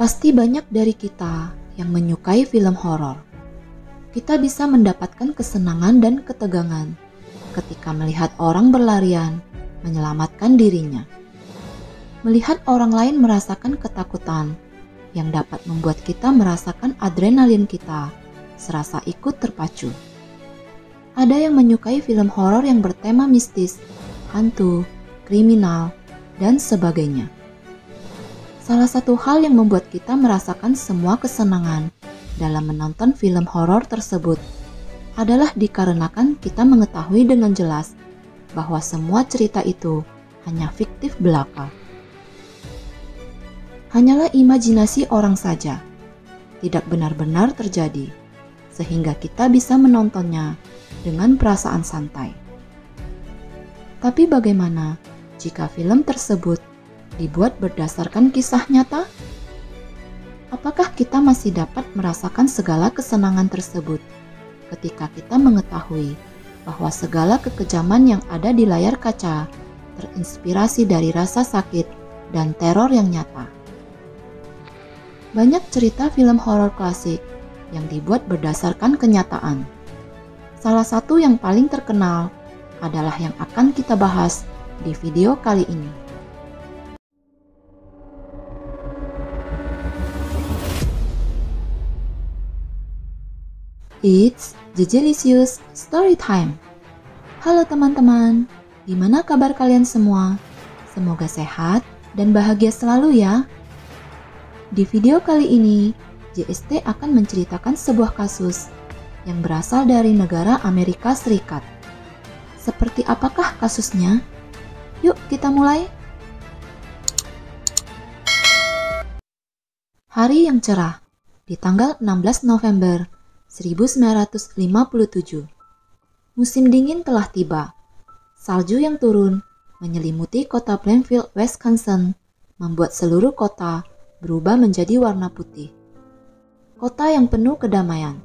Pasti banyak dari kita yang menyukai film horor. Kita bisa mendapatkan kesenangan dan ketegangan ketika melihat orang berlarian menyelamatkan dirinya. Melihat orang lain merasakan ketakutan yang dapat membuat kita merasakan adrenalin kita serasa ikut terpacu. Ada yang menyukai film horor yang bertema mistis, hantu, kriminal, dan sebagainya. Salah satu hal yang membuat kita merasakan semua kesenangan dalam menonton film horor tersebut adalah dikarenakan kita mengetahui dengan jelas bahwa semua cerita itu hanya fiktif belaka. Hanyalah imajinasi orang saja, tidak benar-benar terjadi, sehingga kita bisa menontonnya dengan perasaan santai. Tapi bagaimana jika film tersebut dibuat berdasarkan kisah nyata? Apakah kita masih dapat merasakan segala kesenangan tersebut ketika kita mengetahui bahwa segala kekejaman yang ada di layar kaca terinspirasi dari rasa sakit dan teror yang nyata? Banyak cerita film horor klasik yang dibuat berdasarkan kenyataan. Salah satu yang paling terkenal adalah yang akan kita bahas di video kali ini. It's Jejelisius Storytime. Halo teman-teman, gimana kabar kalian semua? Semoga sehat dan bahagia selalu ya. Di video kali ini, JST akan menceritakan sebuah kasus yang berasal dari negara Amerika Serikat. Seperti apakah kasusnya? Yuk kita mulai. Hari yang cerah, di tanggal 16 November 1957. Musim dingin telah tiba. Salju yang turun menyelimuti kota Plainfield, Wisconsin, membuat seluruh kota berubah menjadi warna putih. Kota yang penuh kedamaian.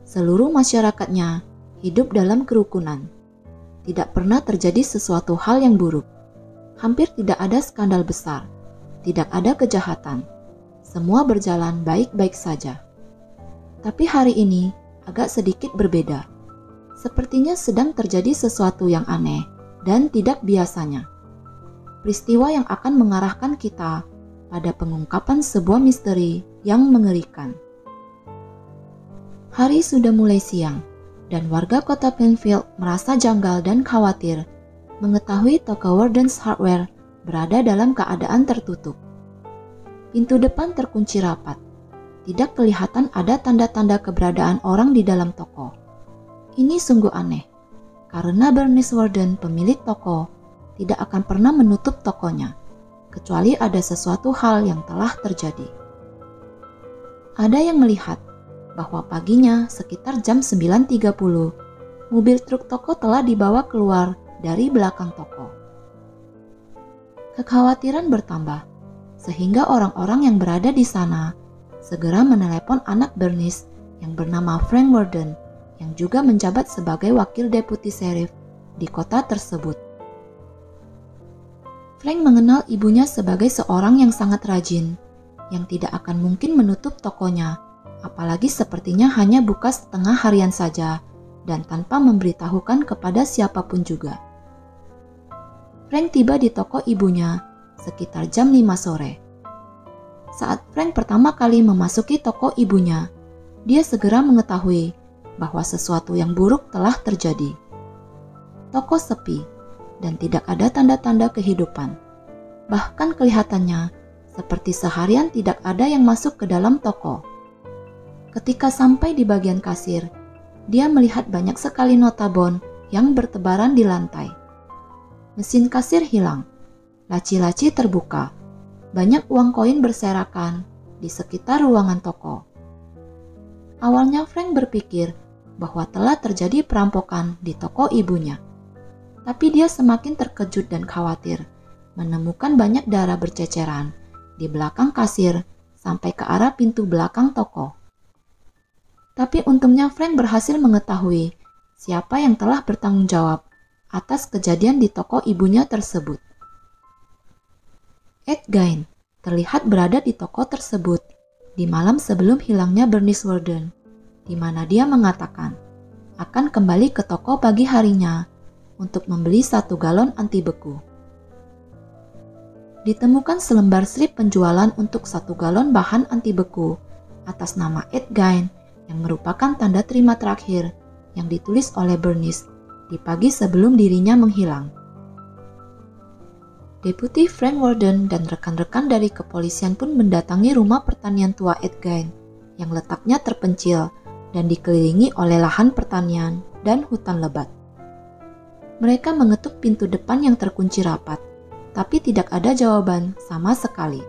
Seluruh masyarakatnya hidup dalam kerukunan. Tidak pernah terjadi sesuatu hal yang buruk. Hampir tidak ada skandal besar. Tidak ada kejahatan. Semua berjalan baik-baik saja. Tapi hari ini agak sedikit berbeda. Sepertinya sedang terjadi sesuatu yang aneh dan tidak biasanya. Peristiwa yang akan mengarahkan kita pada pengungkapan sebuah misteri yang mengerikan. Hari sudah mulai siang, dan warga kota Plainfield merasa janggal dan khawatir mengetahui toko Warden's Hardware berada dalam keadaan tertutup. Pintu depan terkunci rapat. Tidak kelihatan ada tanda-tanda keberadaan orang di dalam toko. Ini sungguh aneh, karena Bernice Warden, pemilik toko, tidak akan pernah menutup tokonya, kecuali ada sesuatu hal yang telah terjadi. Ada yang melihat bahwa paginya sekitar jam 9.30, mobil truk toko telah dibawa keluar dari belakang toko. Kekhawatiran bertambah, sehingga orang-orang yang berada di sana segera menelepon anak Bernice yang bernama Frank Warden, yang juga menjabat sebagai wakil deputi sheriff di kota tersebut. Frank mengenal ibunya sebagai seorang yang sangat rajin, yang tidak akan mungkin menutup tokonya, apalagi sepertinya hanya buka setengah harian saja dan tanpa memberitahukan kepada siapapun juga. Frank tiba di toko ibunya sekitar jam 5 sore. Saat Frank pertama kali memasuki toko ibunya, dia segera mengetahui bahwa sesuatu yang buruk telah terjadi. Toko sepi dan tidak ada tanda-tanda kehidupan. Bahkan kelihatannya seperti seharian tidak ada yang masuk ke dalam toko. Ketika sampai di bagian kasir, dia melihat banyak sekali notabon yang bertebaran di lantai. Mesin kasir hilang, laci-laci terbuka. Banyak uang koin berserakan di sekitar ruangan toko. Awalnya Frank berpikir bahwa telah terjadi perampokan di toko ibunya. Tapi dia semakin terkejut dan khawatir menemukan banyak darah berceceran di belakang kasir sampai ke arah pintu belakang toko. Tapi untungnya Frank berhasil mengetahui siapa yang telah bertanggung jawab atas kejadian di toko ibunya tersebut. Ed Gein terlihat berada di toko tersebut di malam sebelum hilangnya Bernice Worden, di mana dia mengatakan akan kembali ke toko pagi harinya untuk membeli 1 galon anti beku. Ditemukan selembar slip penjualan untuk 1 galon bahan anti beku atas nama Ed Gein yang merupakan tanda terima terakhir yang ditulis oleh Bernice di pagi sebelum dirinya menghilang. Deputi Frank Worden dan rekan-rekan dari kepolisian pun mendatangi rumah pertanian tua Ed Gein yang letaknya terpencil dan dikelilingi oleh lahan pertanian dan hutan lebat. Mereka mengetuk pintu depan yang terkunci rapat, tapi tidak ada jawaban sama sekali.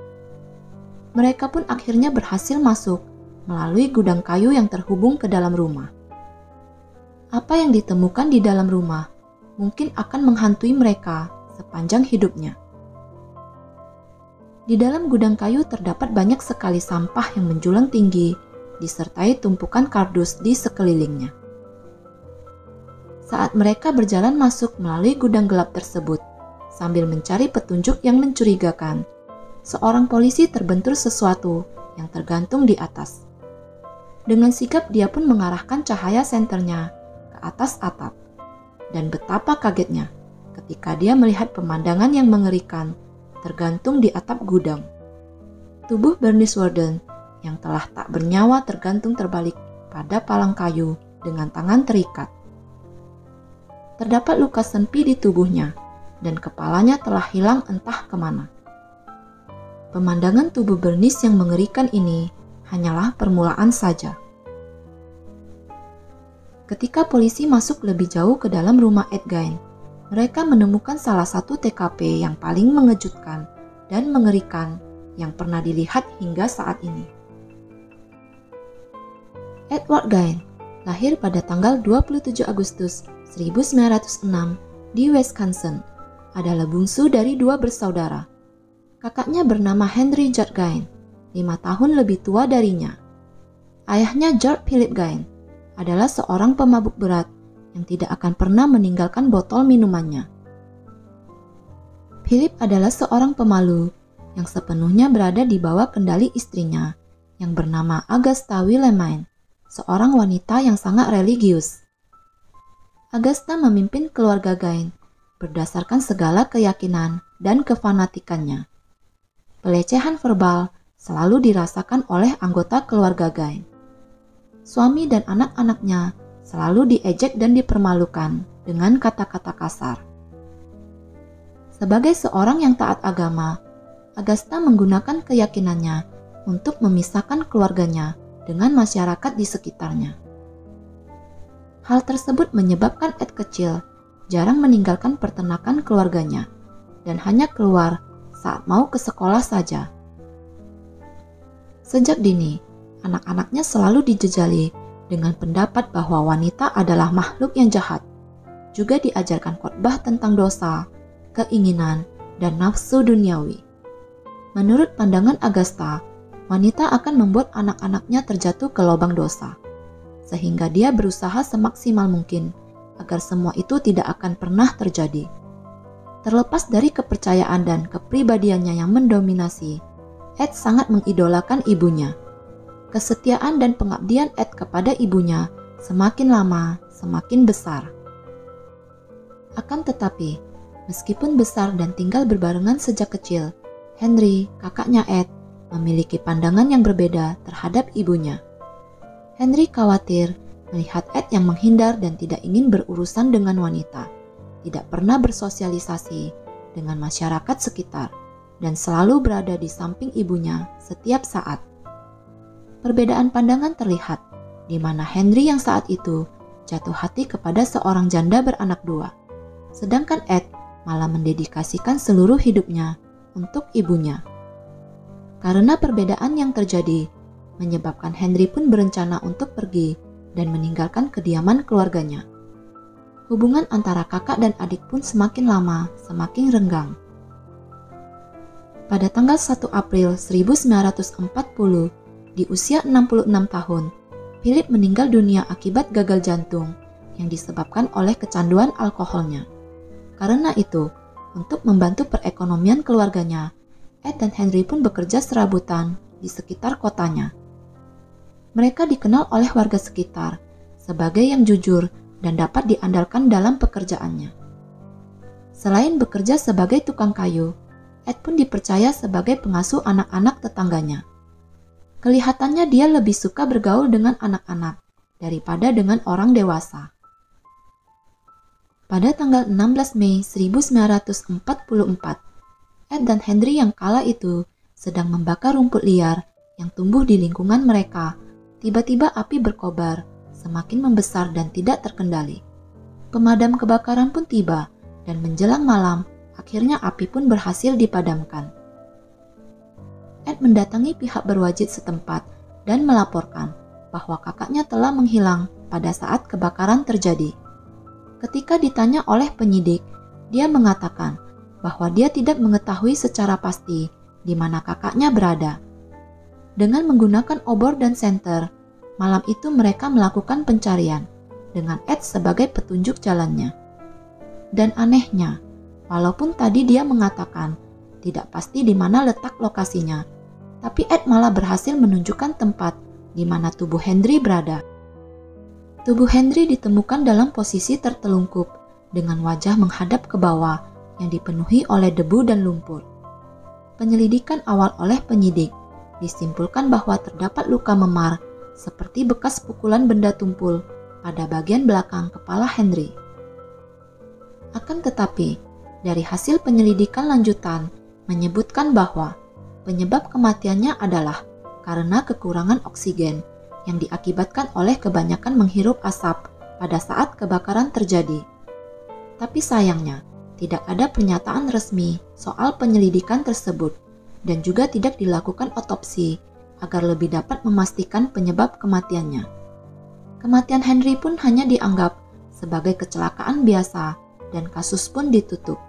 Mereka pun akhirnya berhasil masuk melalui gudang kayu yang terhubung ke dalam rumah. Apa yang ditemukan di dalam rumah mungkin akan menghantui mereka sepanjang hidupnya. Di dalam gudang kayu terdapat banyak sekali sampah yang menjulang tinggi, disertai tumpukan kardus di sekelilingnya. Saat mereka berjalan masuk melalui gudang gelap tersebut, sambil mencari petunjuk yang mencurigakan, seorang polisi terbentur sesuatu yang tergantung di atas. Dengan sigap dia pun mengarahkan cahaya senternya ke atas atap. Dan betapa kagetnya ketika dia melihat pemandangan yang mengerikan tergantung di atap gudang. Tubuh Bernice Worden yang telah tak bernyawa tergantung terbalik pada palang kayu dengan tangan terikat. Terdapat luka sempi di tubuhnya dan kepalanya telah hilang entah kemana. Pemandangan tubuh Bernice yang mengerikan ini hanyalah permulaan saja. Ketika polisi masuk lebih jauh ke dalam rumah Ed Gein, mereka menemukan salah satu TKP yang paling mengejutkan dan mengerikan yang pernah dilihat hingga saat ini. Edward Gein lahir pada tanggal 27 Agustus 1906 di Wisconsin, adalah bungsu dari 2 bersaudara. Kakaknya bernama Henry George Gein, 5 tahun lebih tua darinya. Ayahnya George Philip Gein adalah seorang pemabuk berat yang tidak akan pernah meninggalkan botol minumannya. Philip adalah seorang pemalu yang sepenuhnya berada di bawah kendali istrinya yang bernama Augusta Wilhelmine, seorang wanita yang sangat religius. Augusta memimpin keluarga Gein berdasarkan segala keyakinan dan kefanatikannya. Pelecehan verbal selalu dirasakan oleh anggota keluarga Gein. Suami dan anak-anaknya selalu diejek dan dipermalukan dengan kata-kata kasar. Sebagai seorang yang taat agama, Augusta menggunakan keyakinannya untuk memisahkan keluarganya dengan masyarakat di sekitarnya. Hal tersebut menyebabkan Ed kecil jarang meninggalkan peternakan keluarganya dan hanya keluar saat mau ke sekolah saja. Sejak dini, anak-anaknya selalu dijejali dengan pendapat bahwa wanita adalah makhluk yang jahat. Juga diajarkan khotbah tentang dosa, keinginan, dan nafsu duniawi. Menurut pandangan Augusta, wanita akan membuat anak-anaknya terjatuh ke lubang dosa, sehingga dia berusaha semaksimal mungkin agar semua itu tidak akan pernah terjadi. Terlepas dari kepercayaan dan kepribadiannya yang mendominasi, Ed sangat mengidolakan ibunya. Kesetiaan dan pengabdian Ed kepada ibunya semakin lama semakin besar. Akan tetapi, meskipun besar dan tinggal berbarengan sejak kecil, Henry, kakaknya Ed, memiliki pandangan yang berbeda terhadap ibunya. Henry khawatir melihat Ed yang menghindar dan tidak ingin berurusan dengan wanita, tidak pernah bersosialisasi dengan masyarakat sekitar, dan selalu berada di samping ibunya setiap saat. Perbedaan pandangan terlihat, di mana Henry yang saat itu jatuh hati kepada seorang janda beranak 2, sedangkan Ed malah mendedikasikan seluruh hidupnya untuk ibunya. Karena perbedaan yang terjadi, menyebabkan Henry pun berencana untuk pergi dan meninggalkan kediaman keluarganya. Hubungan antara kakak dan adik pun semakin lama semakin renggang. Pada tanggal 1 April 1940, di usia 66 tahun, Philip meninggal dunia akibat gagal jantung yang disebabkan oleh kecanduan alkoholnya. Karena itu, untuk membantu perekonomian keluarganya, Ed dan Henry pun bekerja serabutan di sekitar kotanya Mereka dikenal oleh warga sekitar sebagai yang jujur dan dapat diandalkan dalam pekerjaannya. Selain bekerja sebagai tukang kayu, Ed pun dipercaya sebagai pengasuh anak-anak tetangganya. Kelihatannya dia lebih suka bergaul dengan anak-anak daripada dengan orang dewasa. Pada tanggal 16 Mei 1944, Ed dan Henry yang kala itu sedang membakar rumput liar yang tumbuh di lingkungan mereka. Tiba-tiba api berkobar, semakin membesar dan tidak terkendali. Pemadam kebakaran pun tiba, dan menjelang malam, akhirnya api pun berhasil dipadamkan. Ed mendatangi pihak berwajib setempat dan melaporkan bahwa kakaknya telah menghilang pada saat kebakaran terjadi. Ketika ditanya oleh penyidik, dia mengatakan bahwa dia tidak mengetahui secara pasti di mana kakaknya berada. Dengan menggunakan obor dan senter, malam itu mereka melakukan pencarian dengan Ed sebagai petunjuk jalannya. Dan anehnya, walaupun tadi dia mengatakan tidak pasti di mana letak lokasinya, tapi Ed malah berhasil menunjukkan tempat di mana tubuh Henry berada. Tubuh Henry ditemukan dalam posisi tertelungkup dengan wajah menghadap ke bawah yang dipenuhi oleh debu dan lumpur. Penyelidikan awal oleh penyidik disimpulkan bahwa terdapat luka memar seperti bekas pukulan benda tumpul pada bagian belakang kepala Henry. Akan tetapi, dari hasil penyelidikan lanjutan menyebutkan bahwa penyebab kematiannya adalah karena kekurangan oksigen yang diakibatkan oleh kebanyakan menghirup asap pada saat kebakaran terjadi. Tapi sayangnya, tidak ada pernyataan resmi soal penyelidikan tersebut dan juga tidak dilakukan otopsi agar lebih dapat memastikan penyebab kematiannya. Kematian Henry pun hanya dianggap sebagai kecelakaan biasa dan kasus pun ditutup.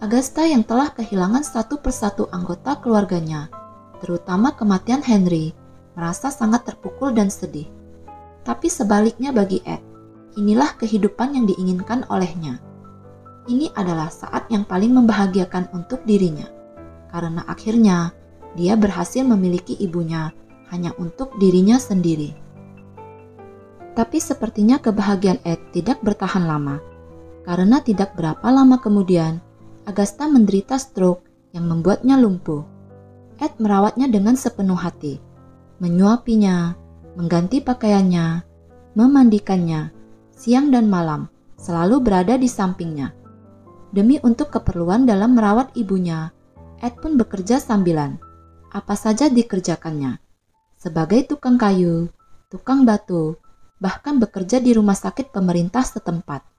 Agatha yang telah kehilangan satu persatu anggota keluarganya, terutama kematian Henry, merasa sangat terpukul dan sedih. Tapi sebaliknya bagi Ed, inilah kehidupan yang diinginkan olehnya. Ini adalah saat yang paling membahagiakan untuk dirinya, karena akhirnya dia berhasil memiliki ibunya hanya untuk dirinya sendiri. Tapi sepertinya kebahagiaan Ed tidak bertahan lama, karena tidak berapa lama kemudian, Agatha menderita stroke yang membuatnya lumpuh. Ed merawatnya dengan sepenuh hati, menyuapinya, mengganti pakaiannya, memandikannya, siang dan malam, selalu berada di sampingnya. Demi untuk keperluan dalam merawat ibunya, Ed pun bekerja sambilan. Apa saja dikerjakannya, sebagai tukang kayu, tukang batu, bahkan bekerja di rumah sakit pemerintah setempat.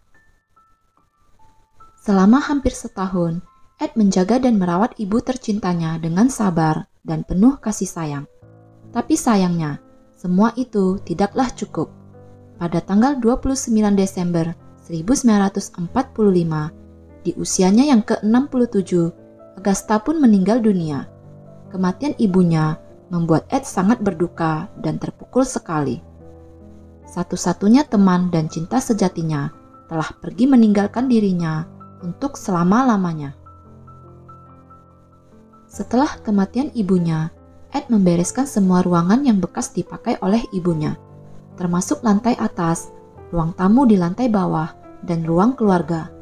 Selama hampir setahun, Ed menjaga dan merawat ibu tercintanya dengan sabar dan penuh kasih sayang. Tapi sayangnya, semua itu tidaklah cukup. Pada tanggal 29 Desember 1945, di usianya yang ke-67, Agatha pun meninggal dunia. Kematian ibunya membuat Ed sangat berduka dan terpukul sekali. Satu-satunya teman dan cinta sejatinya telah pergi meninggalkan dirinya untuk selama-lamanya. Setelah kematian ibunya, Ed membereskan semua ruangan yang bekas dipakai oleh ibunya, termasuk lantai atas, ruang tamu di lantai bawah, dan ruang keluarga.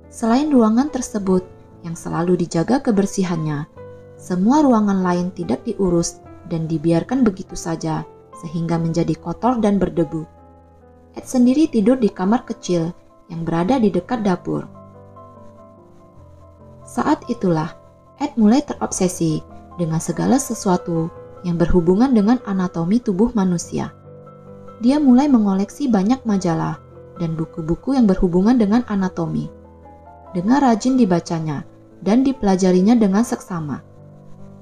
Selain ruangan tersebut yang selalu dijaga kebersihannya, semua ruangan lain tidak diurus dan dibiarkan begitu saja sehingga menjadi kotor dan berdebu. Ed sendiri tidur di kamar kecil yang berada di dekat dapur. Saat itulah Ed mulai terobsesi dengan segala sesuatu yang berhubungan dengan anatomi tubuh manusia. Dia mulai mengoleksi banyak majalah dan buku-buku yang berhubungan dengan anatomi. Dengan rajin dibacanya dan dipelajarinya dengan seksama.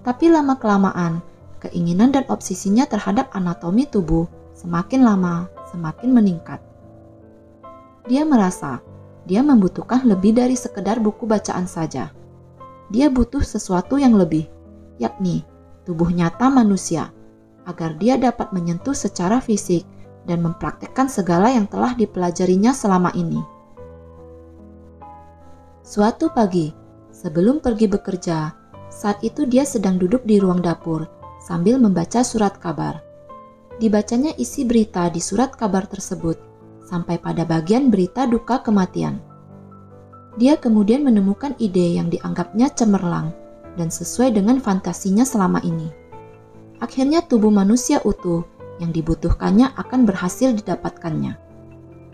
Tapi lama-kelamaan, keinginan dan obsesinya terhadap anatomi tubuh semakin lama semakin meningkat. Dia merasa dia membutuhkan lebih dari sekedar buku bacaan saja. Dia butuh sesuatu yang lebih, yakni tubuh nyata manusia, agar dia dapat menyentuh secara fisik dan mempraktekkan segala yang telah dipelajarinya selama ini. Suatu pagi, sebelum pergi bekerja, saat itu dia sedang duduk di ruang dapur sambil membaca surat kabar. Dibacanya isi berita di surat kabar tersebut sampai pada bagian berita duka kematian. Dia kemudian menemukan ide yang dianggapnya cemerlang dan sesuai dengan fantasinya selama ini. Akhirnya tubuh manusia utuh yang dibutuhkannya akan berhasil didapatkannya.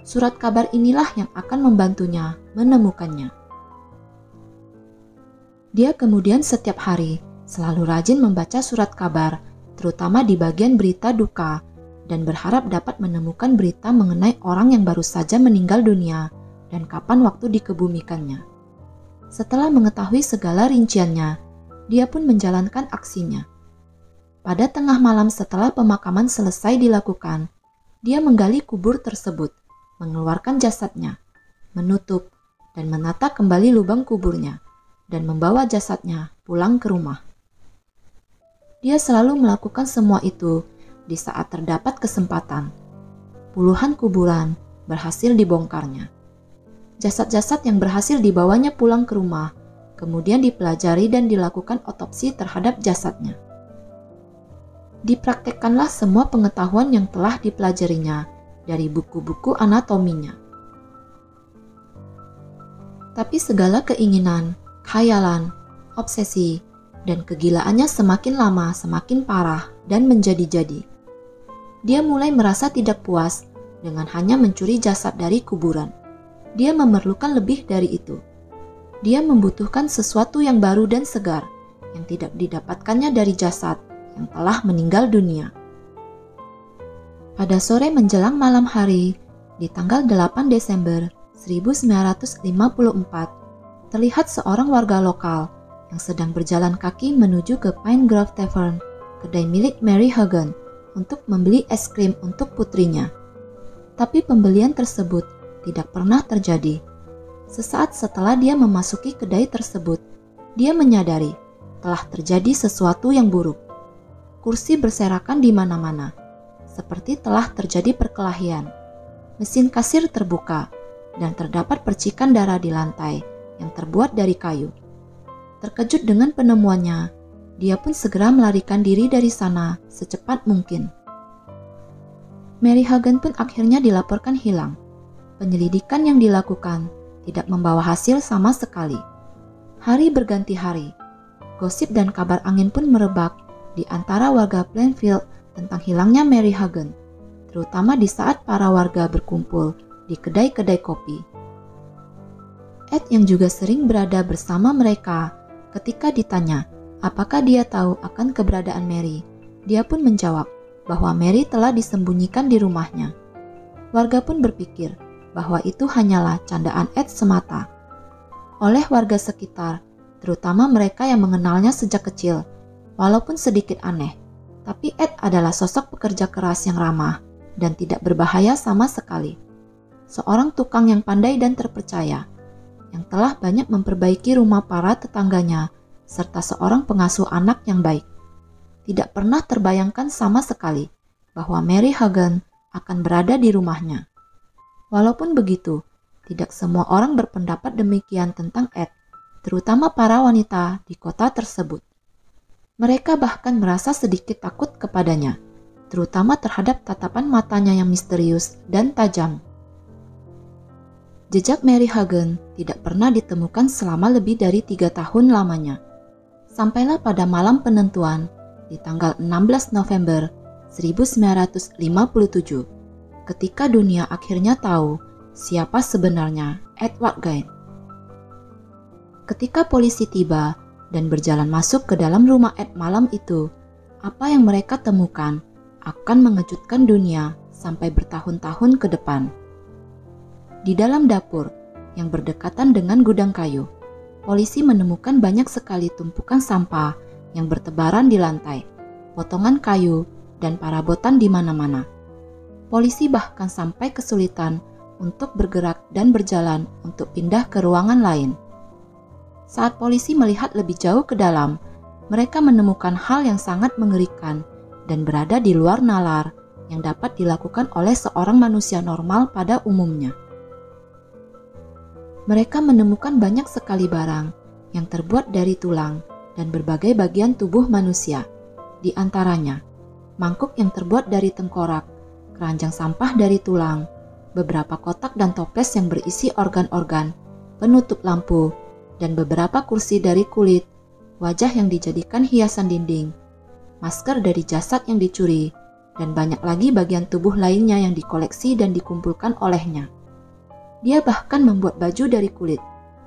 Surat kabar inilah yang akan membantunya menemukannya. Dia kemudian setiap hari selalu rajin membaca surat kabar, terutama di bagian berita duka, dan berharap dapat menemukan berita mengenai orang yang baru saja meninggal dunia dan kapan waktu dikebumikannya. Setelah mengetahui segala rinciannya, dia pun menjalankan aksinya. Pada tengah malam setelah pemakaman selesai dilakukan, dia menggali kubur tersebut, mengeluarkan jasadnya, menutup, dan menata kembali lubang kuburnya, dan membawa jasadnya pulang ke rumah. Dia selalu melakukan semua itu di saat terdapat kesempatan. Puluhan kuburan berhasil dibongkarnya. Jasad-jasad yang berhasil dibawanya pulang ke rumah, kemudian dipelajari dan dilakukan otopsi terhadap jasadnya. Dipraktekkanlah semua pengetahuan yang telah dipelajarinya dari buku-buku anatominya. Tapi segala keinginan, khayalan, obsesi, dan kegilaannya semakin lama semakin parah dan menjadi-jadi. Dia mulai merasa tidak puas dengan hanya mencuri jasad dari kuburan. Dia memerlukan lebih dari itu. Dia membutuhkan sesuatu yang baru dan segar yang tidak didapatkannya dari jasad yang telah meninggal dunia. Pada sore menjelang malam hari, di tanggal 8 Desember 1954, terlihat seorang warga lokal yang sedang berjalan kaki menuju ke Pine Grove Tavern, kedai milik Mary Hagen, untuk membeli es krim untuk putrinya. Tapi pembelian tersebut tidak pernah terjadi. Sesaat setelah dia memasuki kedai tersebut, dia menyadari telah terjadi sesuatu yang buruk. Kursi berserakan di mana-mana, seperti telah terjadi perkelahian. Mesin kasir terbuka, dan terdapat percikan darah di lantai yang terbuat dari kayu. Terkejut dengan penemuannya, dia pun segera melarikan diri dari sana secepat mungkin. Mary Hagen pun akhirnya dilaporkan hilang. Penyelidikan yang dilakukan tidak membawa hasil sama sekali. Hari berganti hari, gosip dan kabar angin pun merebak di antara warga Plainfield tentang hilangnya Mary Hagen, terutama di saat para warga berkumpul di kedai-kedai kopi. Ed yang juga sering berada bersama mereka, ketika ditanya apakah dia tahu akan keberadaan Mary, dia pun menjawab bahwa Mary telah disembunyikan di rumahnya. Warga pun berpikir bahwa itu hanyalah candaan Ed semata. Oleh warga sekitar, terutama mereka yang mengenalnya sejak kecil, walaupun sedikit aneh, tapi Ed adalah sosok pekerja keras yang ramah dan tidak berbahaya sama sekali. Seorang tukang yang pandai dan terpercaya, yang telah banyak memperbaiki rumah para tetangganya, serta seorang pengasuh anak yang baik. Tidak pernah terbayangkan sama sekali bahwa Mary Hagen akan berada di rumahnya. Walaupun begitu, tidak semua orang berpendapat demikian tentang Ed, terutama para wanita di kota tersebut. Mereka bahkan merasa sedikit takut kepadanya, terutama terhadap tatapan matanya yang misterius dan tajam. Jejak Mary Hagen tidak pernah ditemukan selama lebih dari 3 tahun lamanya. Sampailah pada malam penentuan di tanggal 16 November 1957, ketika dunia akhirnya tahu siapa sebenarnya Edward Gein. Ketika polisi tiba dan berjalan masuk ke dalam rumah Ed malam itu, apa yang mereka temukan akan mengejutkan dunia sampai bertahun-tahun ke depan. Di dalam dapur yang berdekatan dengan gudang kayu, polisi menemukan banyak sekali tumpukan sampah yang bertebaran di lantai, potongan kayu, dan parabotan di mana-mana. Polisi bahkan sampai kesulitan untuk bergerak dan berjalan untuk pindah ke ruangan lain. Saat polisi melihat lebih jauh ke dalam, mereka menemukan hal yang sangat mengerikan dan berada di luar nalar yang dapat dilakukan oleh seorang manusia normal pada umumnya. Mereka menemukan banyak sekali barang yang terbuat dari tulang dan berbagai bagian tubuh manusia, di antaranya mangkuk yang terbuat dari tengkorak, keranjang sampah dari tulang, beberapa kotak dan toples yang berisi organ-organ, penutup lampu, dan beberapa kursi dari kulit, wajah yang dijadikan hiasan dinding, masker dari jasad yang dicuri, dan banyak lagi bagian tubuh lainnya yang dikoleksi dan dikumpulkan olehnya. Dia bahkan membuat baju dari kulit,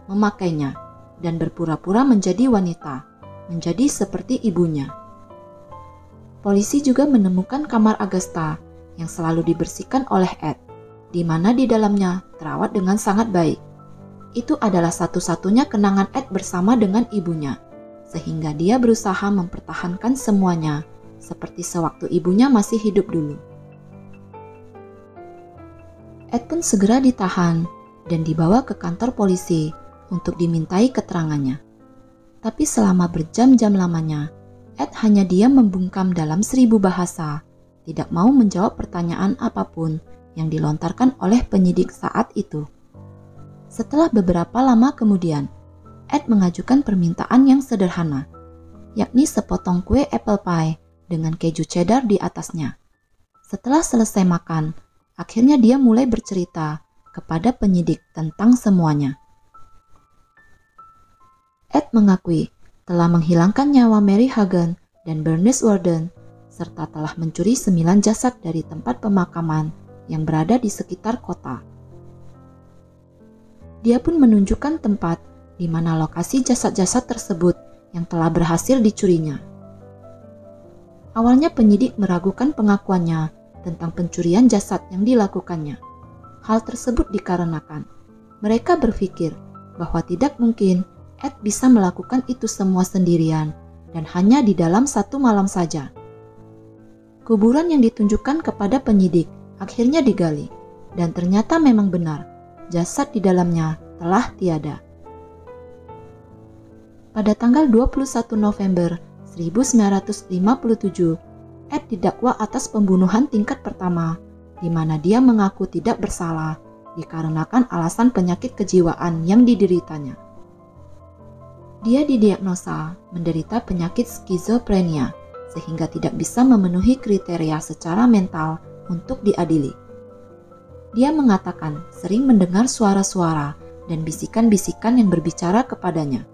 memakainya, dan berpura-pura menjadi wanita, menjadi seperti ibunya. Polisi juga menemukan kamar Agatha yang selalu dibersihkan oleh Ed, di mana di dalamnya terawat dengan sangat baik. Itu adalah satu-satunya kenangan Ed bersama dengan ibunya, sehingga dia berusaha mempertahankan semuanya, seperti sewaktu ibunya masih hidup dulu. Ed pun segera ditahan dan dibawa ke kantor polisi untuk dimintai keterangannya. Tapi selama berjam-jam lamanya, Ed hanya diam membungkam dalam 1000 bahasa, tidak mau menjawab pertanyaan apapun yang dilontarkan oleh penyidik saat itu. Setelah beberapa lama kemudian, Ed mengajukan permintaan yang sederhana, yakni sepotong kue apple pie dengan keju cheddar di atasnya. Setelah selesai makan, akhirnya dia mulai bercerita kepada penyidik tentang semuanya. Ed mengakui telah menghilangkan nyawa Mary Hagen dan Bernice Worden, serta telah mencuri 9 jasad dari tempat pemakaman yang berada di sekitar kota. Dia pun menunjukkan tempat di mana lokasi jasad-jasad tersebut yang telah berhasil dicurinya. Awalnya penyidik meragukan pengakuannya tentang pencurian jasad yang dilakukannya. Hal tersebut dikarenakan mereka berpikir bahwa tidak mungkin Ed bisa melakukan itu semua sendirian dan hanya di dalam satu malam saja. Kuburan yang ditunjukkan kepada penyidik akhirnya digali dan ternyata memang benar, jasad di dalamnya telah tiada. Pada tanggal 21 November 1957, Ed didakwa atas pembunuhan tingkat pertama, di mana dia mengaku tidak bersalah dikarenakan alasan penyakit kejiwaan yang dideritanya. Dia didiagnosa menderita penyakit skizofrenia, sehingga tidak bisa memenuhi kriteria secara mental untuk diadili. Dia mengatakan sering mendengar suara-suara dan bisikan-bisikan yang berbicara kepadanya.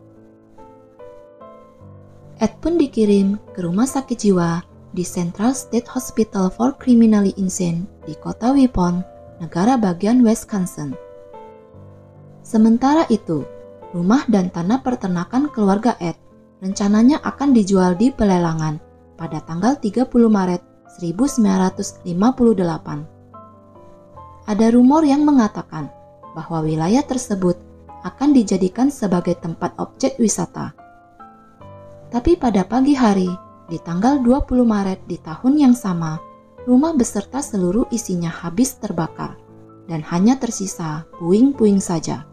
Ed pun dikirim ke rumah sakit jiwa di Central State Hospital for Criminally Insane di kota Wipon, negara bagian Wisconsin. Sementara itu, rumah dan tanah peternakan keluarga Ed rencananya akan dijual di pelelangan pada tanggal 30 Maret 1958. Ada rumor yang mengatakan bahwa wilayah tersebut akan dijadikan sebagai tempat objek wisata. Tapi pada pagi hari, di tanggal 20 Maret di tahun yang sama, rumah beserta seluruh isinya habis terbakar dan hanya tersisa puing-puing saja.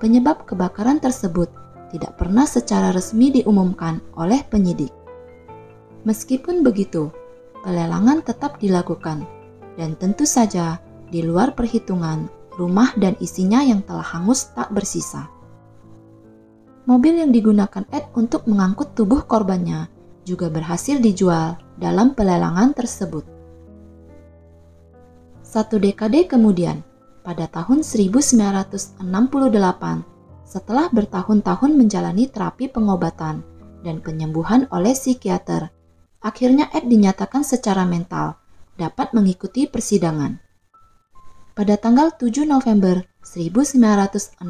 Penyebab kebakaran tersebut tidak pernah secara resmi diumumkan oleh penyidik. Meskipun begitu, pelelangan tetap dilakukan dan tentu saja di luar perhitungan rumah dan isinya yang telah hangus tak bersisa. Mobil yang digunakan Ed untuk mengangkut tubuh korbannya juga berhasil dijual dalam pelelangan tersebut. 1 dekade kemudian, pada tahun 1968, setelah bertahun-tahun menjalani terapi pengobatan dan penyembuhan oleh psikiater, akhirnya Ed dinyatakan secara mental dapat mengikuti persidangan. Pada tanggal 7 November 1968,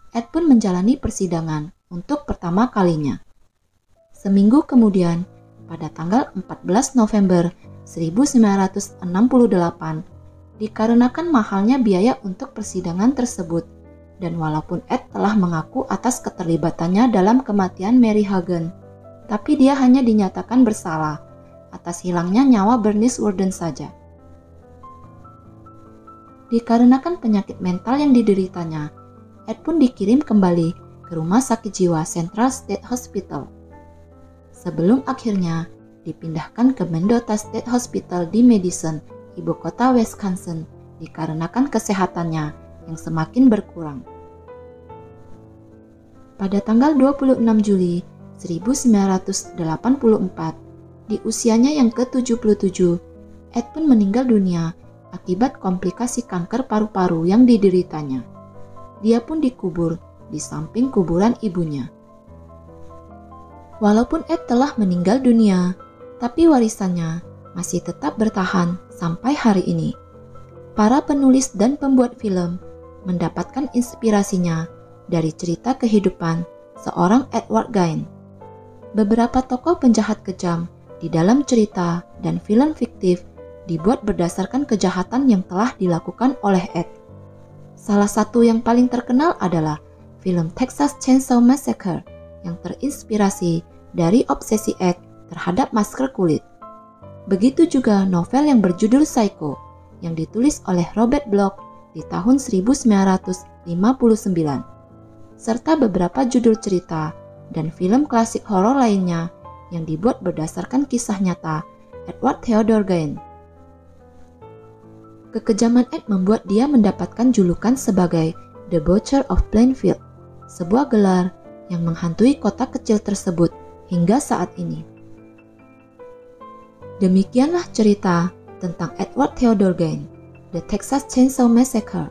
Ed pun menjalani persidangan untuk pertama kalinya. Seminggu kemudian, pada tanggal 14 November 1968, dikarenakan mahalnya biaya untuk persidangan tersebut, dan walaupun Ed telah mengaku atas keterlibatannya dalam kematian Mary Hagen, tapi dia hanya dinyatakan bersalah atas hilangnya nyawa Bernice Worden saja. Dikarenakan penyakit mental yang dideritanya, Ed pun dikirim kembali ke rumah sakit jiwa Central State Hospital, sebelum akhirnya dipindahkan ke Mendota State Hospital di Madison, ibu kota Wisconsin, dikarenakan kesehatannya yang semakin berkurang. Pada tanggal 26 Juli 1984, Di usianya yang ke-77, Ed pun meninggal dunia akibat komplikasi kanker paru-paru yang dideritanya. Dia pun dikubur di samping kuburan ibunya. Walaupun Ed telah meninggal dunia, tapi warisannya masih tetap bertahan sampai hari ini. Para penulis dan pembuat film mendapatkan inspirasinya dari cerita kehidupan seorang Edward Gein. Beberapa tokoh penjahat kejam di dalam cerita dan film fiktif dibuat berdasarkan kejahatan yang telah dilakukan oleh Ed. Salah satu yang paling terkenal adalah film Texas Chainsaw Massacre yang terinspirasi dari obsesi Ed terhadap masker kulit. Begitu juga novel yang berjudul Psycho yang ditulis oleh Robert Bloch di tahun 1959, serta beberapa judul cerita dan film klasik horor lainnya yang dibuat berdasarkan kisah nyata Edward Theodore Gein. Kekejaman Ed membuat dia mendapatkan julukan sebagai The Butcher of Plainfield, sebuah gelar yang menghantui kota kecil tersebut hingga saat ini. Demikianlah cerita tentang Edward Theodore Gein, The Texas Chainsaw Massacre.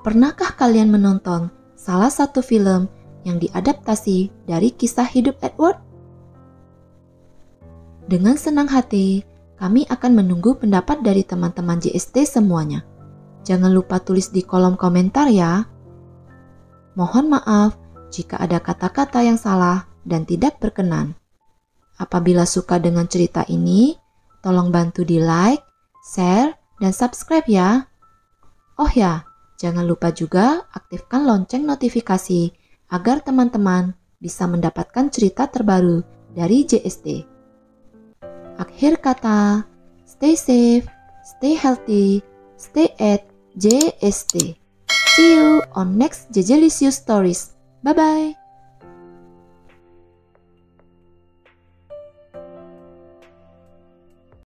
Pernahkah kalian menonton salah satu film yang diadaptasi dari kisah hidup Edward? Dengan senang hati, kami akan menunggu pendapat dari teman-teman JST semuanya. Jangan lupa tulis di kolom komentar ya. Mohon maaf jika ada kata-kata yang salah dan tidak berkenan. Apabila suka dengan cerita ini, tolong bantu di like, share, dan subscribe ya. Oh ya, jangan lupa juga aktifkan lonceng notifikasi agar teman-teman bisa mendapatkan cerita terbaru dari JST. Akhir kata, stay safe, stay healthy, stay at JST. See you on next Jejelicious Stories. Bye-bye.